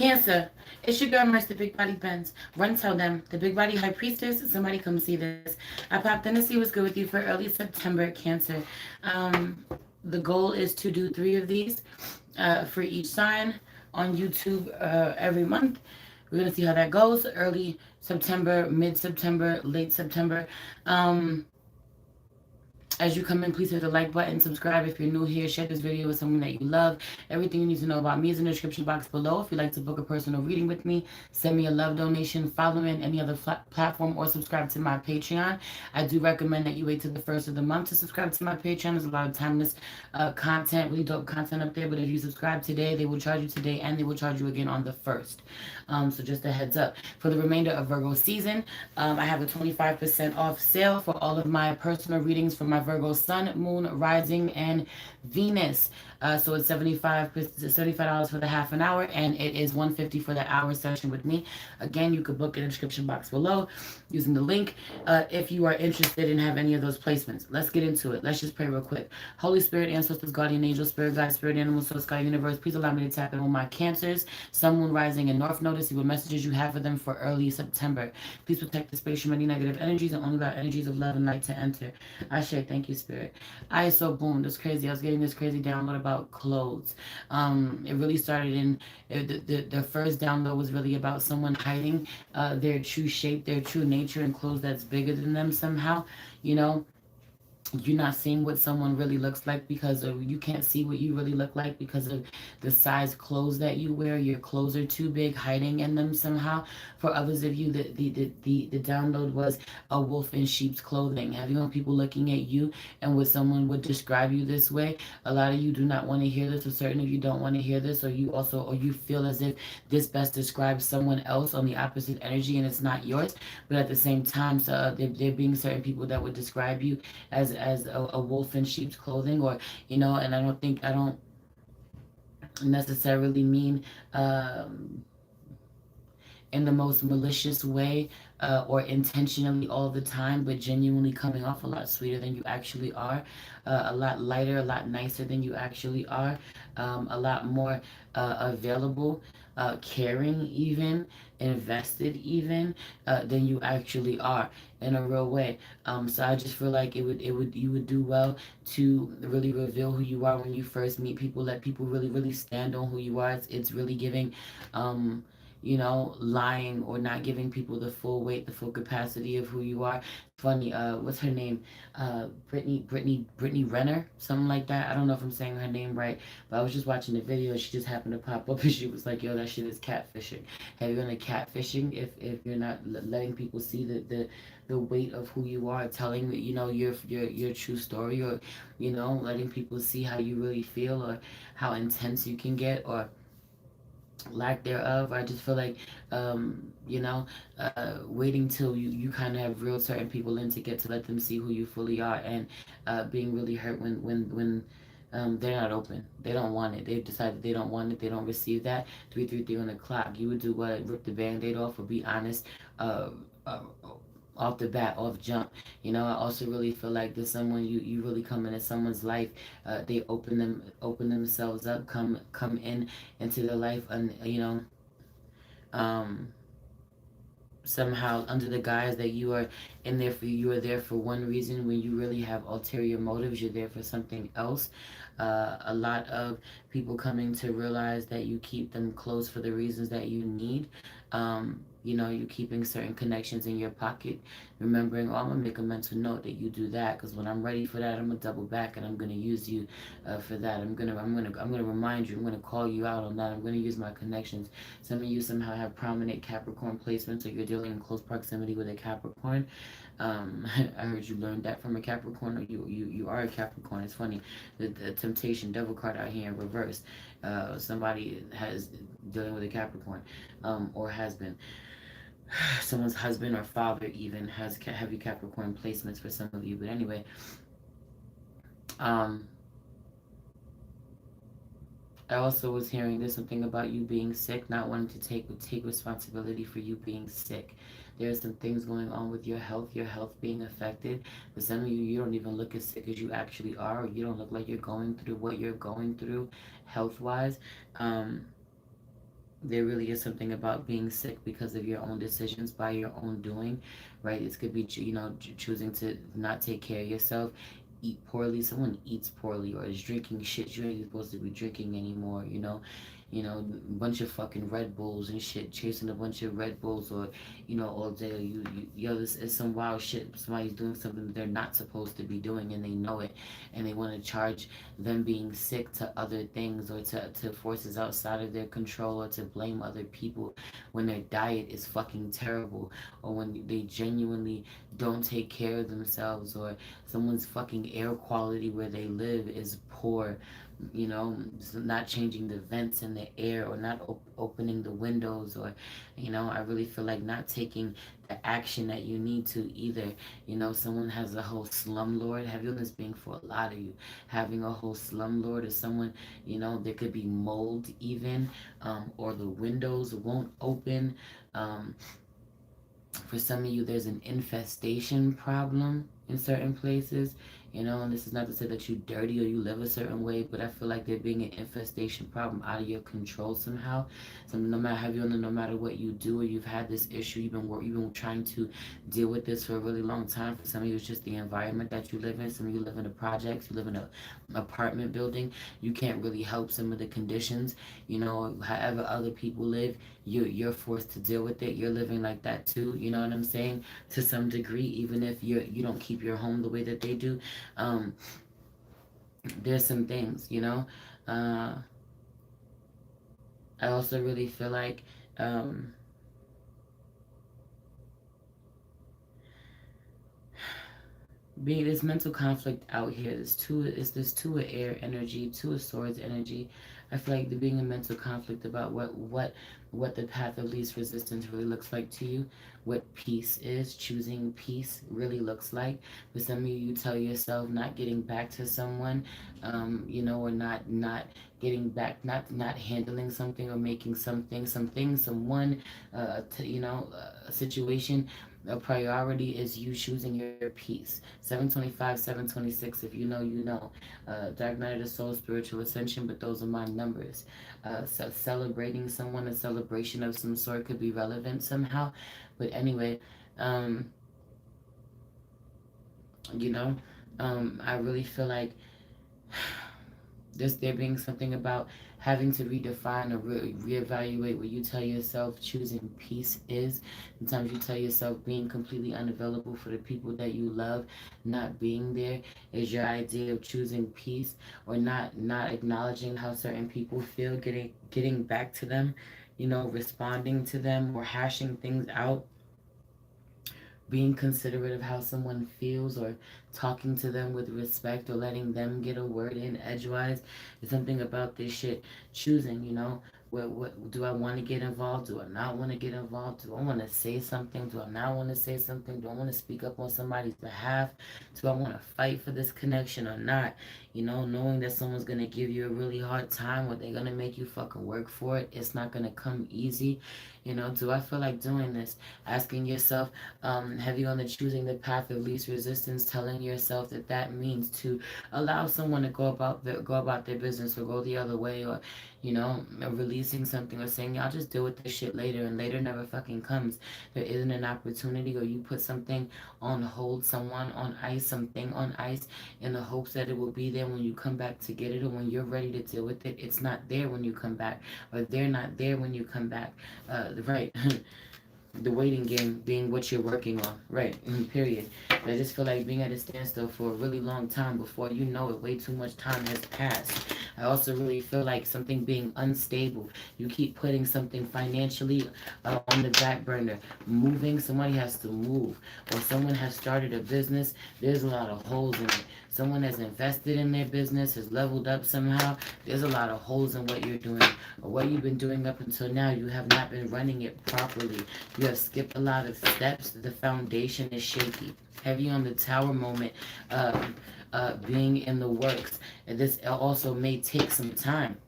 Cancer. It's your girl, Mercy, the Big Body Benz. Run, tell them. The Big Body High Priestess. Somebody come see this. I popped in to see what's good with you for early September, Cancer. The goal is to do 3 of these for each sign on YouTube every month. We're going to see how that goes. Early September, mid September, late September. Um, as you come in, please hit the like button, subscribe if you're new here, share this video with someone that you love. Everything you need to know about me is in the description box below. If you'd like to book a personal reading with me, send me a love donation, follow me on any other platform, or subscribe to my Patreon. I do recommend that you wait till the first of the month to subscribe to my Patreon. There's a lot of timeless content, really dope content up there. But if you subscribe today, they will charge you today and they will charge you again on the 1st. So just a heads up. For the remainder of Virgo season, I have a 25% off sale for all of my personal readings for my Virgo Sun, Moon, Rising, and Venus. So it's $75 for the half an hour, and it is $150 for the hour session with me. Again, you could book in the description box below using the link if you are interested in have any of those placements. Let's get into it. Let's just pray real quick. Holy Spirit, ancestors, guardian angel, spirit guide, spirit animal, soul, sky, universe, please allow me to tap in on my Cancers, Sun, Moon, Rising, and North Node to see what messages you have for them for early September. Please protect the space from any negative energies and only allow energies of love and light to enter. Ashe, thank you, Spirit. I so boom, that's crazy. I was getting this crazy download about clothes. It really started in the first download was really about someone hiding their true shape, their true nature in clothes that's bigger than them somehow. You know, you're not seeing what someone really looks like because of you can't see what you really look like because of the size clothes that you wear. Your clothes are too big, hiding in them somehow. For others of you, the download was a wolf in sheep's clothing. Have you know people looking at you and what someone would describe you this way? A lot of you do not want to hear this, or certain of you don't want to hear this, or you feel as if this best describes someone else on the opposite energy and it's not yours. But at the same time, so there being certain people that would describe you as a wolf in sheep's clothing, or and I don't necessarily mean in the most malicious way or intentionally all the time, but genuinely coming off a lot sweeter than you actually are, a lot lighter, a lot nicer than you actually are, a lot more available, caring even, invested even than you actually are in a real way. So I just feel like you would do well to really reveal who you are when you first meet people. Let people really stand on who you are. It's really giving lying or not giving people the full weight, the full capacity of who you are. Funny, what's her name? Brittany Renner, something like that. I don't know if I'm saying her name right, but I was just watching the video. She just happened to pop up, and she was like, "Yo, that shit is catfishing." Have you been to catfishing? If you're not letting people see the weight of who you are, telling your true story, or letting people see how you really feel, or how intense you can get, or lack thereof. I just feel like waiting till you kind of have real certain people in to get to let them see who you fully are, and being really hurt when they're not open. They don't want it. They've decided they don't want it. They don't receive that. 333 on the clock. You would do what? Rip the band-aid off, or be honest, uh, off the bat, off jump. I also really feel like there's someone you really come into someone's life. They open themselves up, come in into their life, and um, somehow under the guise that you are in there for you are there for one reason, when you really have ulterior motives. You're there for something else. A lot of people coming to realize that you keep them close for the reasons that you need. You keeping certain connections in your pocket, remembering, oh, I'm gonna make a mental note that you do that, because when I'm ready for that, I'm gonna double back and I'm gonna use you for that. I'm gonna remind you. I'm gonna call you out on that. I'm gonna use my connections. Some of you somehow have prominent Capricorn placements, or you're dealing in close proximity with a Capricorn. I heard you learned that from a Capricorn, or you are a Capricorn. It's funny, the temptation devil card out here in reverse. Somebody has dealing with a Capricorn, or has been. Someone's husband or father even has heavy Capricorn placements for some of you. But anyway, I also was hearing there's something about you being sick, not wanting to take responsibility for you being sick. There's some things going on with your health being affected. For some of you, you don't even look as sick as you actually are, or you don't look like you're going through what you're going through health-wise. There really is something about being sick because of your own decisions, by your own doing, right? It could be, choosing to not take care of yourself, eat poorly. Someone eats poorly or is drinking shit you ain't supposed to be drinking anymore, a bunch of fucking Red Bulls and shit, chasing a bunch of Red Bulls, or all day. This is some wild shit. Somebody's doing something that they're not supposed to be doing, and they know it, and they want to charge them being sick to other things, or to forces outside of their control, or to blame other people when their diet is fucking terrible, or when they genuinely don't take care of themselves, or someone's fucking air quality where they live is poor, not changing the vents in the air, or not opening the windows, or I really feel like not taking the action that you need to either. Someone has a whole slumlord. Have you this being for a lot of you, having a whole slumlord, or someone, there could be mold even, or the windows won't open. For some of you, there's an infestation problem in certain places, and this is not to say that you dirty or you live a certain way, but I feel like there being an infestation problem out of your control somehow. So no matter have you no matter what you do, or you've had this issue, you've been trying to deal with this for a really long time. For some of you, it's just the environment that you live in. Some of you live in a projects, you live in an apartment building. You can't really help some of the conditions, however other people live. You're forced to deal with it. You're living like that too. You know what I'm saying? To some degree, even if you don't keep your home the way that they do. Um, there's some things, Uh, I also really feel like being this mental conflict out here. This two of air energy, two of swords energy. I feel like there being a mental conflict about what the path of least resistance really looks like to you, what peace is, choosing peace really looks like. For some of you, you tell yourself not getting back to someone, or not getting back, not handling something, or making someone, a situation. A priority is you choosing your peace. 725, 726, if you know, you know. Dark Night of the Soul, Spiritual Ascension, but those are my numbers. So celebrating someone, a celebration of some sort could be relevant somehow. But anyway, um, you know, I really feel like there being something about having to redefine or reevaluate what you tell yourself choosing peace is. Sometimes you tell yourself being completely unavailable for the people that you love, not being there is your idea of choosing peace, or not acknowledging how certain people feel, getting back to them, responding to them, or hashing things out, being considerate of how someone feels, or talking to them with respect, or letting them get a word in edgewise. There's something about this shit choosing, what do I want to get involved? Do I not want to get involved? Do I want to say something? Do I not want to say something? Do I want to speak up on somebody's behalf? Do I want to fight for this connection or not? Knowing that someone's going to give you a really hard time, or they're going to make you fucking work for it. It's not going to come easy. Do I feel like doing this? Asking yourself, heavy on the choosing the path of least resistance, telling yourself that means to allow someone to go about their business, or go the other way, or releasing something, or saying y'all just deal with this shit later, and later never fucking comes. There isn't an opportunity, or you put something on hold, someone on ice, something on ice, in the hopes that it will be there when you come back to get it, or when you're ready to deal with it. It's not there when you come back, or they're not there when you come back. Right. The waiting game being what you're working on, right? Period. I just feel like being at a standstill for a really long time, before you know it, way too much time has passed. I also really feel like something being unstable. You keep putting something financially on the back burner. Moving, somebody has to move, or someone has started a business. There's a lot of holes in it. Someone has invested in their business, has leveled up somehow. There's a lot of holes in what you're doing, or what you've been doing up until now. You have not been running it properly. You have skipped a lot of steps. The foundation is shaky. Heavy on the tower moment, being in the works. And this also may take some time,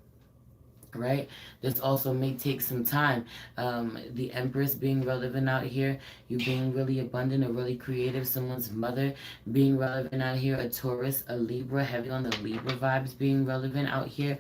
right? This also may take some time. The Empress being relevant out here, you being really abundant or really creative, someone's mother being relevant out here, a Taurus, a Libra, heavy on the Libra vibes being relevant out here.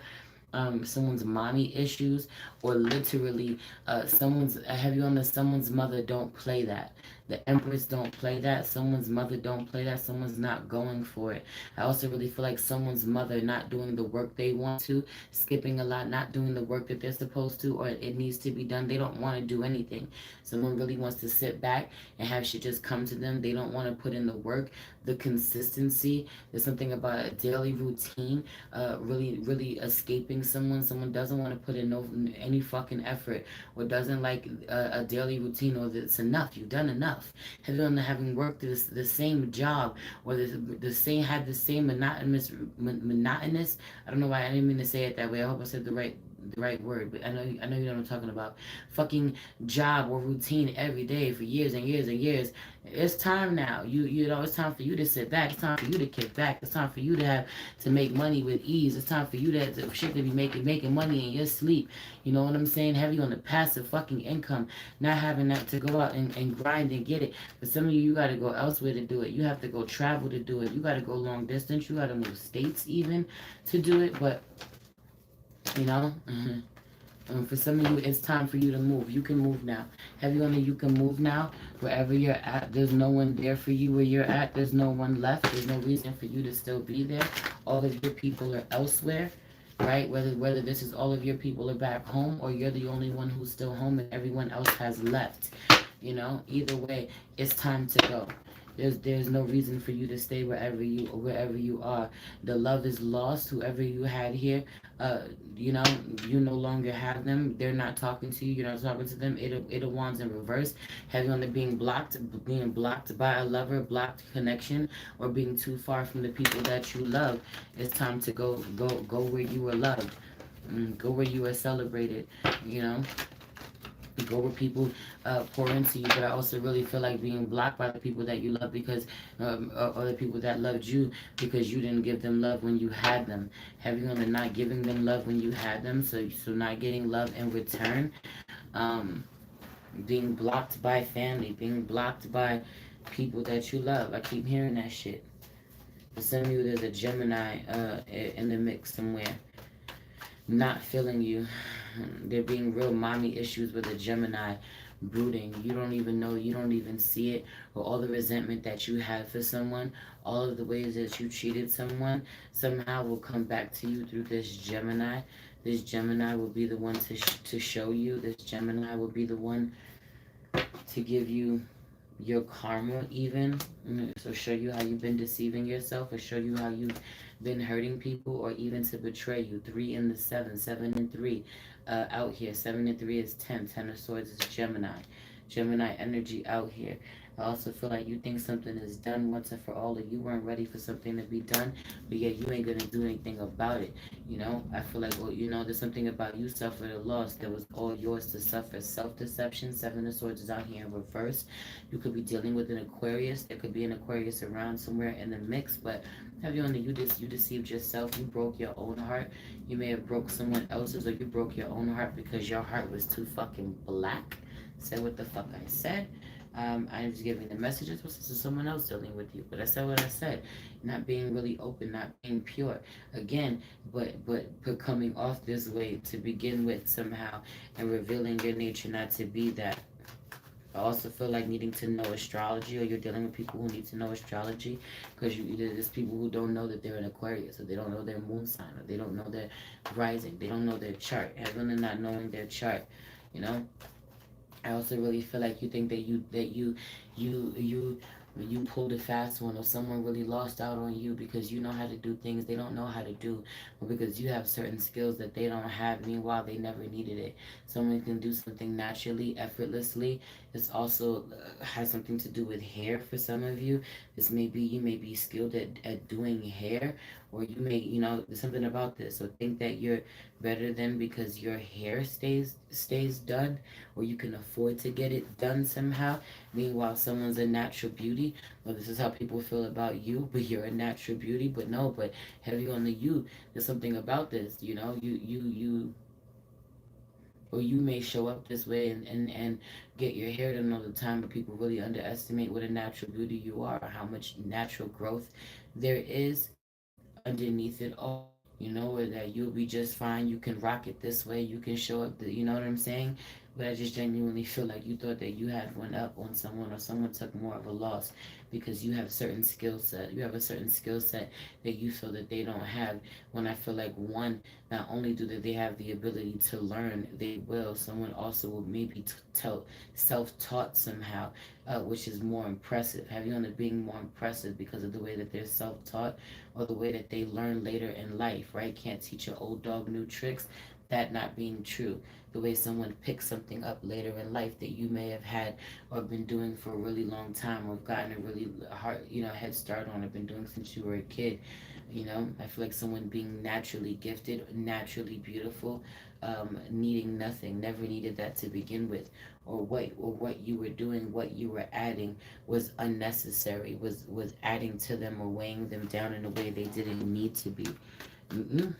someone's mommy issues, or literally someone's have you on the someone's mother don't play that. The Empress don't play that. Someone's mother don't play that. Someone's not going for it. I also really feel like someone's mother not doing the work they want to, skipping a lot, not doing the work that they're supposed to, or it needs to be done. They don't want to do anything. Someone really wants to sit back and have shit just come to them. They don't want to put in the work, the consistency. There's something about a daily routine, really escaping someone. Someone doesn't want to put in any fucking effort, or doesn't like a daily routine, or that it's enough. You've done enough. Having worked the same job, or the same had the same monotonous. I don't know why I didn't mean to say it that way. I hope I said the right word, but I know you know what I'm talking about. Fucking job or routine every day for years and years and years. It's time now. You know it's time for you to sit back. It's time for you to kick back. It's time for you to make money with ease. It's time for you to shit to be making money in your sleep. You know what I'm saying? Heavy on the passive fucking income, not having that to go out and grind and get it. For some of you gotta go elsewhere to do it. You have to go travel to do it. You gotta go long distance. You gotta move states even to do it. But you know. For some of you, it's time for you to move. You can move now. Heavy on the you can move now. Wherever you're at, there's no one there for you where you're at. There's no one left. There's no reason for you to still be there. All of your people are elsewhere, right? Whether this is all of your people are back home, or you're the only one who's still home and everyone else has left. Either way, it's time to go. There's no reason for you to stay wherever you are. The love is lost. Whoever you had here, uh, you no longer have them. They're not talking to you. You're not talking to them. It wands in reverse. Heavy on the being blocked by a lover, blocked connection, or being too far from the people that you love. It's time to go where you were loved. Go where you were celebrated. You know. Go where people pour into you, but I also really feel like being blocked by the people that you love, because or the people that loved you, because you didn't give them love when you had them. Having on the not giving them love when you had them, so not getting love in return. um Being blocked by family, being blocked by people that you love. I keep hearing that shit. For some of you, there's a Gemini in the mix somewhere, not feeling you. There being real mommy issues with a Gemini brooding. You don't even know, you don't even see it, or all the resentment that you have for someone, all of the ways that you cheated someone, somehow will come back to you through this Gemini. This Gemini will be the one to show you. This Gemini will be the one to give you your karma even. So show you how you've been deceiving yourself, or show you how you've been hurting people, or even to betray you. 3 and the 7, 7 and 3 out here. 7 and 3 is 10. 10 of swords is Gemini energy out here. I also feel like you think something is done once and for all, or you weren't ready for something to be done, but yet you ain't gonna do anything about it. I feel like, well, there's something about you suffered a loss that was all yours to suffer. Self-deception. 7 of swords is out here in reverse. You could be dealing with an Aquarius. There could be an Aquarius around somewhere in the mix, but have you on the you deceived yourself. You broke your own heart. You may have broke someone else's, or you broke your own heart because your heart was too fucking black. Said what the fuck I said. I'm just giving the messages. This is someone else dealing with you, but I said what I said. Not being really open, not being pure. Again, but coming off this way to begin with somehow, and revealing your nature not to be that. I also feel like needing to know astrology, or you're dealing with people who need to know astrology, because there's people who don't know that they're an Aquarius, or they don't know their moon sign, or they don't know their rising, they don't know their chart. Everyone not knowing their chart, you know. I also really feel like you think that you pulled a fast one, or someone really lost out on you because you know how to do things they don't know how to do, or because you have certain skills that they don't have. Meanwhile, they never needed it. Someone can do something naturally, effortlessly. It's also has something to do with hair for some of you. You may be skilled at doing hair, or there's something about this. So think that you're better than because your hair stays done, or you can afford to get it done somehow. Meanwhile, someone's a natural beauty. Well, this is how people feel about you, but you're a natural beauty. But no, but heavy on the you. There's something about this, or you may show up this way and get your hair done all the time, but people really underestimate what a natural beauty you are, or how much natural growth there is underneath it all. you know, or that you'll be just fine. You can rock it this way. You can show up, you know what I'm saying? But I just genuinely feel like you thought that you had one up on someone, or someone took more of a loss because you have certain skill set. You have a certain skill set that you feel that they don't have. When I feel like one, not only do that they have the ability to learn, they will. Someone also will maybe tell self-taught somehow, which is more impressive. Have you on it being more impressive because of the way that they're self-taught or the way that they learn later in life, right? Can't teach an old dog new tricks. That not being true. The way someone picks something up later in life that you may have had or been doing for a really long time, or gotten a really hard, head start on, or been doing since you were a kid. I feel like someone being naturally gifted, naturally beautiful, needing nothing, never needed that to begin with, or what you were doing, what you were adding was unnecessary, was adding to them or weighing them down in a way they didn't need to be. Mm-mm.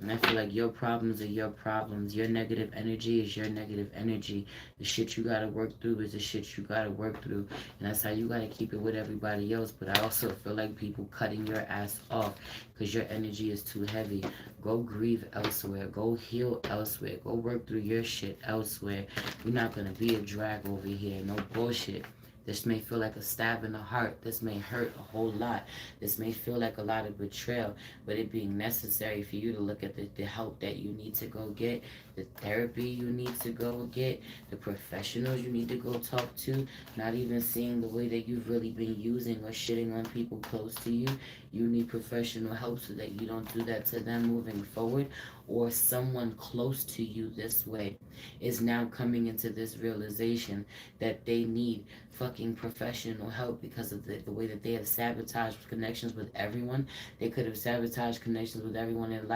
And I feel like your problems are your problems. Your negative energy is your negative energy. The shit you gotta work through is the shit you gotta work through. And that's how you gotta keep it with everybody else. But I also feel like people cutting your ass off because your energy is too heavy. Go grieve elsewhere. Go heal elsewhere. Go work through your shit elsewhere. You're not gonna be a drag over here. No bullshit. This may feel like a stab in the heart. This may hurt a whole lot. This may feel like a lot of betrayal, but it being necessary for you to look at the help that you need to go get, the therapy you need to go get, the professionals you need to go talk to, not even seeing the way that you've really been using or shitting on people close to you. You need professional help so that you don't do that to them moving forward, or someone close to you this way is now coming into this realization that they need fucking professional help because of the way that they have sabotaged connections with everyone. They could have sabotaged connections with everyone in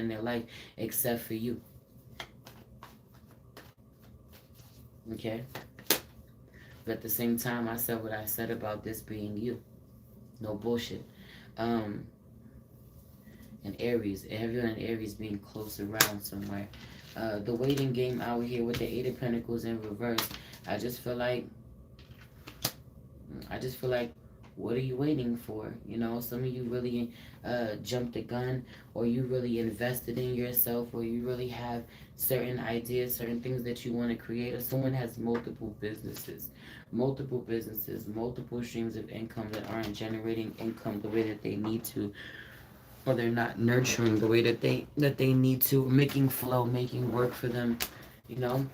their life except for you. Okay? But at the same time, I said what I said about this being you. No bullshit. And Aries, everyone in Aries being close around somewhere. The waiting game out here with the Eight of Pentacles in reverse. I just feel like, what are you waiting for? Some of you really jumped the gun, or you really invested in yourself, or you really have certain ideas, certain things that you want to create, or someone has multiple businesses, multiple streams of income that aren't generating income the way that they need to, or they're not nurturing the way that they need to, making flow, making work for them, you know.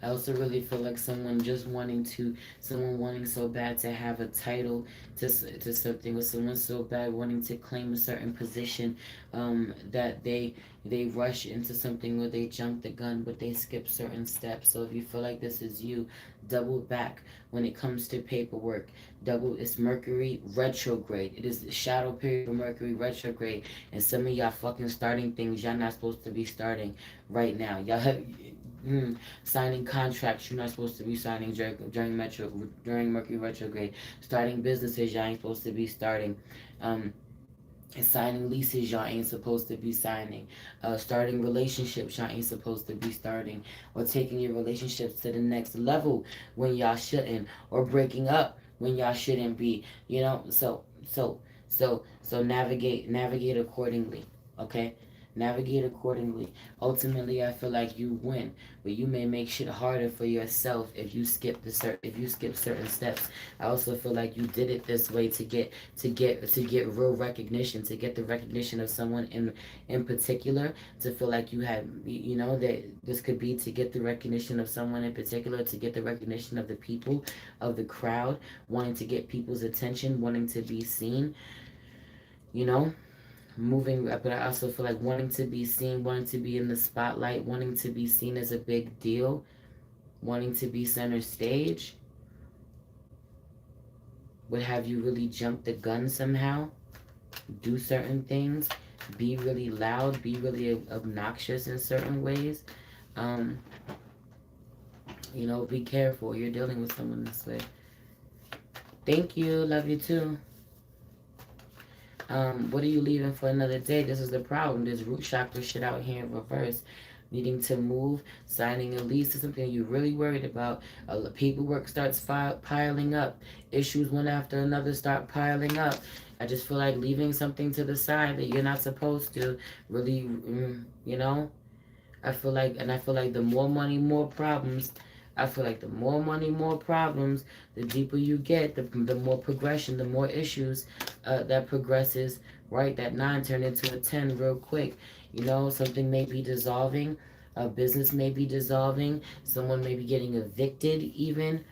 I also really feel like someone wanting so bad to have a title to something, or someone so bad wanting to claim a certain position, that they rush into something, or they jump the gun, but they skip certain steps. So if you feel like this is you, double back when it comes to paperwork. It's Mercury retrograde. It is the shadow period for Mercury retrograde, and some of y'all fucking starting things y'all not supposed to be starting right now. Y'all have signing contracts you're not supposed to be signing during Mercury retrograde. Starting businesses y'all ain't supposed to be starting. And signing leases y'all ain't supposed to be signing. Starting relationships y'all ain't supposed to be starting. Or taking your relationships to the next level when y'all shouldn't. Or breaking up when y'all shouldn't be. So navigate accordingly. Okay? Navigate accordingly. Ultimately, I feel like you win, but you may make shit harder for yourself if you skip certain steps. I also feel like you did it this way to get real recognition, to get the recognition of someone in particular. To feel like you had, that this could be to get the recognition of someone in particular, to get the recognition of the people, of the crowd, wanting to get people's attention, wanting to be seen. Moving, but I also feel like wanting to be seen, wanting to be in the spotlight, wanting to be seen as a big deal, wanting to be center stage would have you really jump the gun somehow, do certain things, be really loud, be really obnoxious in certain ways. Be careful. You're dealing with someone this way. Thank you. Love you too. What are you leaving for another day? This is the problem. This root chakra shit out here in reverse. needing to move, signing a lease to something you're really worried about. Paperwork starts piling up. Issues one after another start piling up. I just feel like leaving something to the side that you're not supposed to really, you know. I feel like the more money, more problems. I feel like the more money, more problems. The deeper you get, the more progression, the more issues that progresses. Right, that 9 turned into a 10 real quick. You know, something may be dissolving. A business may be dissolving. Someone may be getting evicted even.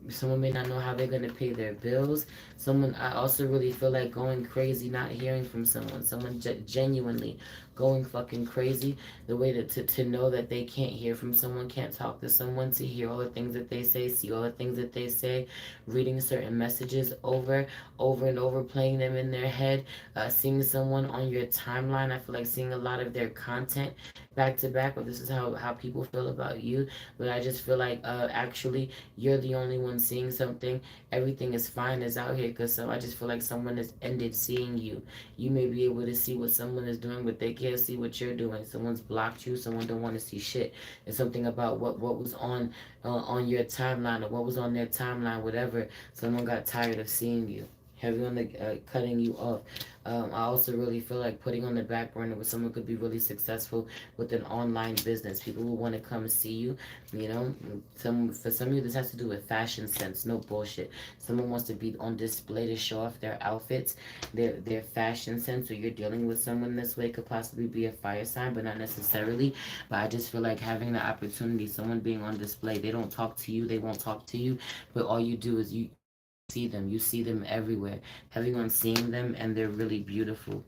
Someone may not know how they're going to pay their bills. I also really feel like going crazy, not hearing from someone genuinely going fucking crazy. The way to know that they can't hear from someone, can't talk to someone, to hear all the things that they say, see all the things that they say, reading certain messages over and over, playing them in their head, seeing someone on your timeline. I feel like seeing a lot of their content back to back, or this is how people feel about you. But I just feel like actually you're the only one seeing something. Everything is fine is out here, because I just feel like someone has ended seeing you. You may be able to see what someone is doing, but they can't see what you're doing. Someone's blocked you. Someone don't want to see shit. It's something about what was on your timeline, or what was on their timeline, whatever. Someone got tired of seeing you. Heavy on the cutting you off. I also really feel like putting on the back burner where someone could be really successful with an online business. People will want to come see you. You know, for some of you, this has to do with fashion sense. No bullshit. Someone wants to be on display to show off their outfits, their fashion sense. Or you're dealing with someone this way, could possibly be a fire sign, but not necessarily. But I just feel like having the opportunity, someone being on display. They don't talk to you. They won't talk to you. But all you do is see them. You see them everywhere. Having on seeing them, and they're really beautiful.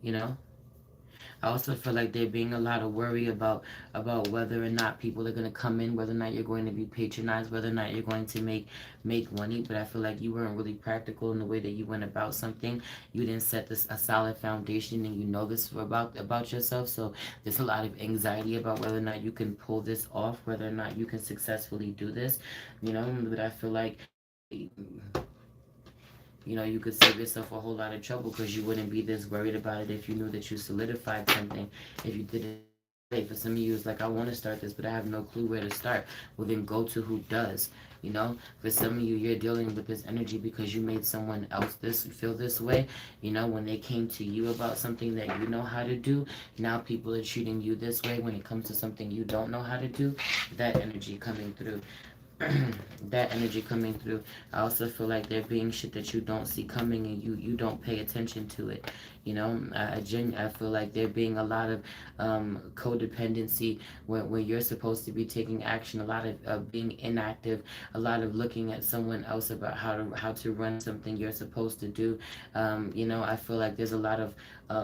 You know. I also feel like there being a lot of worry about whether or not people are gonna come in, whether or not you're going to be patronized, whether or not you're going to make money. But I feel like you weren't really practical in the way that you went about something. You didn't set this a solid foundation, and you know this about yourself. So there's a lot of anxiety about whether or not you can pull this off, whether or not you can successfully do this. You know, but I feel like you could save yourself a whole lot of trouble, because you wouldn't be this worried about it if you knew that you solidified something. If you did it, for some of you, it's like, I want to start this, but I have no clue where to start. Well, then go to who does. For some of you, you're dealing with this energy because you made someone else feel this way. When they came to you about something that you know how to do, now people are treating you this way when it comes to something you don't know how to do. That energy coming through. That energy coming through. I also feel like there being shit that you don't see coming, and you don't pay attention to it. I feel like there being a lot of codependency where you're supposed to be taking action, a lot of being inactive, a lot of looking at someone else about how to run something you're supposed to do. I feel like there's a lot of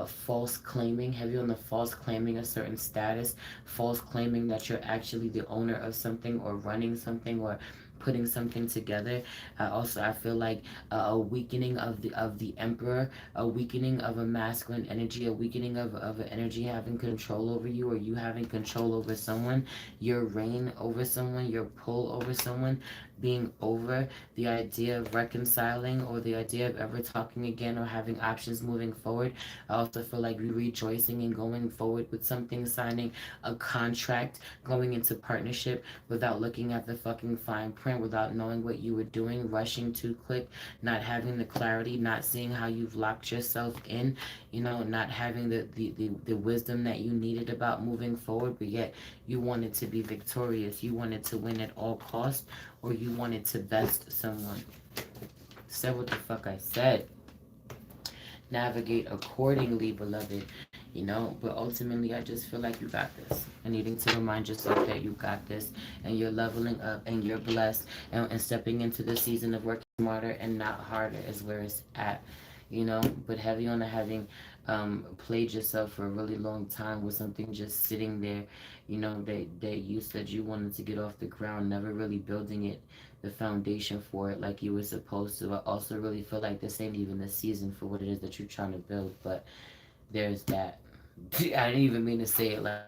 false claiming, heavy on the false claiming a certain status, false claiming that you're actually the owner of something, or running something, or putting something together. I feel like a weakening of the emperor, a weakening of a masculine energy, a weakening of an energy having control over you, or you having control over someone, your reign over someone, your pull over someone being over, the idea of reconciling, or the idea of ever talking again, or having options moving forward. I also feel like you rejoicing and going forward with something, signing a contract, going into partnership without looking at the fucking fine print, without knowing what you were doing, rushing too quick, not having the clarity, not seeing how you've locked yourself in, not having the wisdom that you needed about moving forward, but yet you wanted to be victorious. You wanted to win at all costs, or you wanted to best someone. Said what the fuck I said. Navigate accordingly, beloved. But ultimately, I just feel like you got this. And needing to remind yourself that you got this, and you're leveling up, and you're blessed, and stepping into the season of working smarter and not harder is where it's at. But heavy on the having played yourself for a really long time with something just sitting there, that you said you wanted to get off the ground, never really building it, the foundation for it like you were supposed to. I also really feel like this ain't even the season for what it is that you're trying to build, but there's that. I didn't even mean to say it like,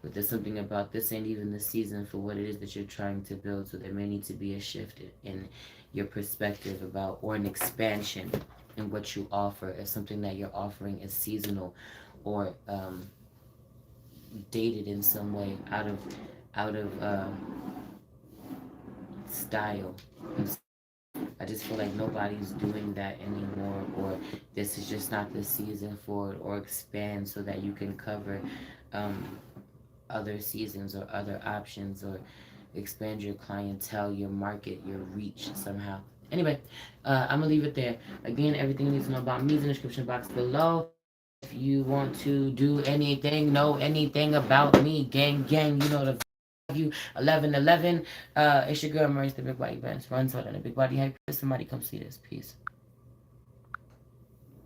but there's something about this ain't even the season for what it is that you're trying to build. So there may need to be a shift in your perspective about, or an expansion in what you offer. If something that you're offering is seasonal, or dated in some way, out of style. I just feel like nobody's doing that anymore, or this is just not the season for it, or expand so that you can cover um, other seasons or other options, or expand your clientele, your market, your reach somehow. Anyway, I'm gonna leave it there. Again, everything you need to know about me is in the description box below. If you want to do anything, know anything about me, gang, you know the you 1111. It's your girl Maurice, the Big Body Benz. Runs out on the Big Body Hype. Somebody come see this. Peace.